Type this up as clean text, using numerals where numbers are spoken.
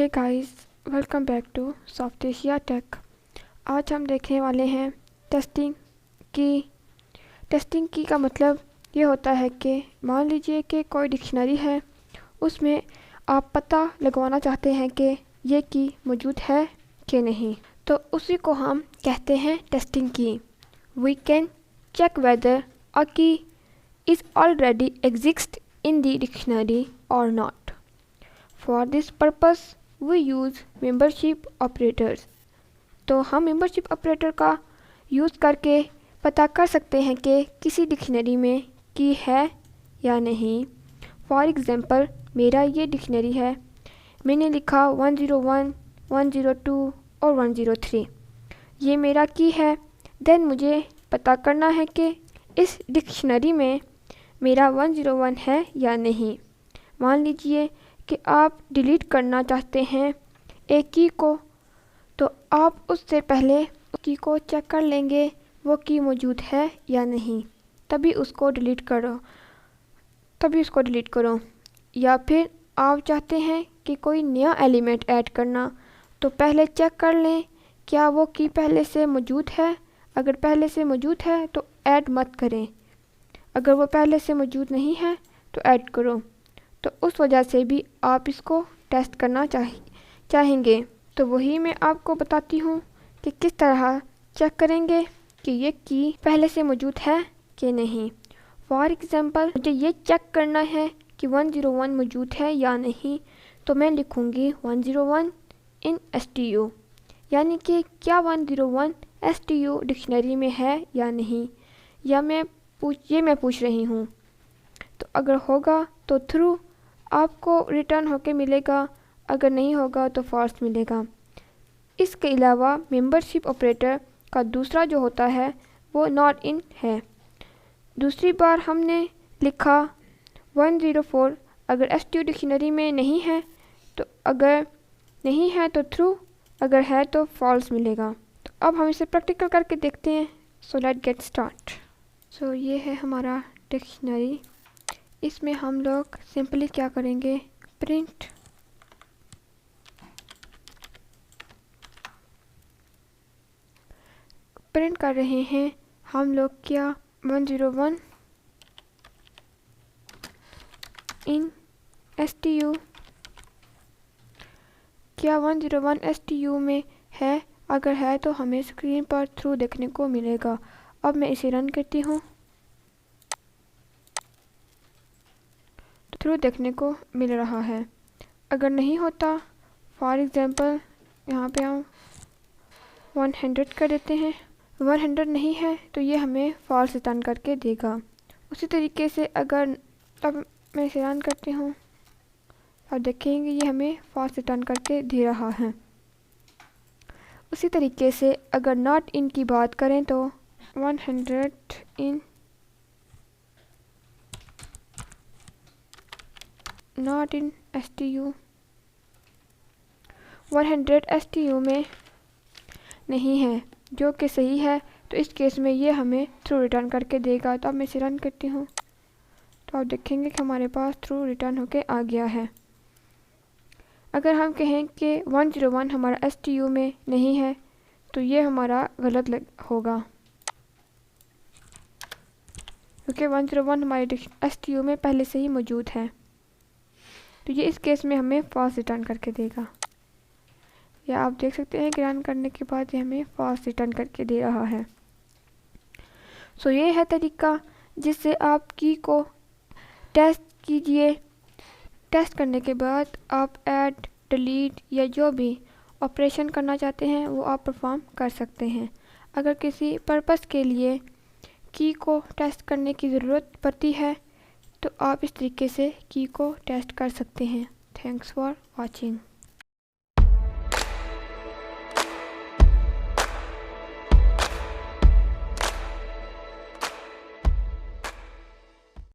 Hey guys, welcome back to Soft Asia Tech. आज हम देखने वाले हैं टेस्टिंग की का मतलब ये होता है कि मान लीजिए कि कोई डिक्शनरी है, उसमें आप पता लगवाना चाहते हैं कि ये की मौजूद है कि नहीं, तो उसी को हम कहते हैं टेस्टिंग की। We can check whether a key is already exists in the dictionary or not. For this purpose, we use membership operators. तो हम membership operator का यूज़ करके पता कर सकते हैं कि किसी डिक्शनरी में की है या नहीं। फॉर एग्ज़ाम्पल, मेरा ये डिक्शनरी है, मैंने लिखा 101, 102 और 103, ये मेरा की है। देन मुझे पता करना है कि इस डिक्शनरी में मेरा 101 है या नहीं। मान लीजिए कि आप डिलीट करना चाहते हैं एक की को, तो आप उससे पहले उस की को चेक कर लेंगे वो की मौजूद है या नहीं, तभी उसको डिलीट करो। या फिर आप चाहते हैं कि कोई नया एलिमेंट ऐड करना, तो पहले चेक कर लें क्या वो की पहले से मौजूद है। अगर पहले से मौजूद है तो ऐड मत करें, अगर वो पहले से मौजूद नहीं है तो ऐड करो। तो उस वजह से भी आप इसको टेस्ट करना चाहेंगे। तो वही मैं आपको बताती हूँ कि किस तरह चेक करेंगे कि ये की पहले से मौजूद है कि नहीं। फॉर एग्ज़ाम्पल, मुझे ये चेक करना है कि 101 मौजूद है या नहीं, तो मैं लिखूँगी 101 इन STU, यानी कि क्या 101 STU डिक्शनरी में है या नहीं, या मैं पूछ रही हूँ। तो अगर होगा तो थ्रू आपको रिटर्न होके मिलेगा, अगर नहीं होगा तो फॉल्स मिलेगा। इसके अलावा मेंबरशिप ऑपरेटर का दूसरा जो होता है वो नॉट इन है। दूसरी बार हमने लिखा 104, अगर STU डिक्शनरी में नहीं है तो अगर नहीं है तो थ्रू, अगर है तो फॉल्स मिलेगा। तो अब हम इसे प्रैक्टिकल करके देखते हैं। So let get start. So ये है हमारा डिक्शनरी। इसमें हम लोग सिंपली क्या करेंगे, प्रिंट कर रहे हैं हम लोग क्या 101 इन STU, क्या 101 STU में है। अगर है तो हमें स्क्रीन पर थ्रू देखने को मिलेगा। अब मैं इसे रन करती हूँ, थ्रू देखने को मिल रहा है। अगर नहीं होता, फॉर एग्ज़ाम्पल यहाँ पे हम 100 कर देते हैं, 100 नहीं है तो ये हमें फॉल्स रिटर्न करके देगा। उसी तरीके से अगर, अब मैं इसे रन करती हूँ, अब देखेंगे ये हमें फॉल्स रिटर्न करके दे रहा है। उसी तरीके से अगर नॉट इन की बात करें तो 100 in not in STU, 100 STU में नहीं है, जो कि सही है। तो इस केस में ये हमें थ्रू रिटर्न करके देगा। तो अब मैं इसे रन करती हूँ, तो आप देखेंगे कि हमारे पास थ्रू रिटर्न होके आ गया है। अगर हम कहें कि 101 हमारा STU में नहीं है, तो ये हमारा गलत होगा, क्योंकि 101 हमारे STU में पहले से ही मौजूद है। तो ये इस केस में हमें फॉल्स रिटर्न करके देगा। या आप देख सकते हैं कि रन करने के बाद ये हमें फॉल्स रिटर्न करके दे रहा है। सो ये है तरीका जिससे आप की को टेस्ट कीजिए। टेस्ट करने के बाद आप ऐड, डिलीट या जो भी ऑपरेशन करना चाहते हैं वो आप परफॉर्म कर सकते हैं। अगर किसी पर्पस के लिए की को टेस्ट करने की ज़रूरत पड़ती है तो आप इस तरीके से की को टेस्ट कर सकते हैं। Thanks for watching.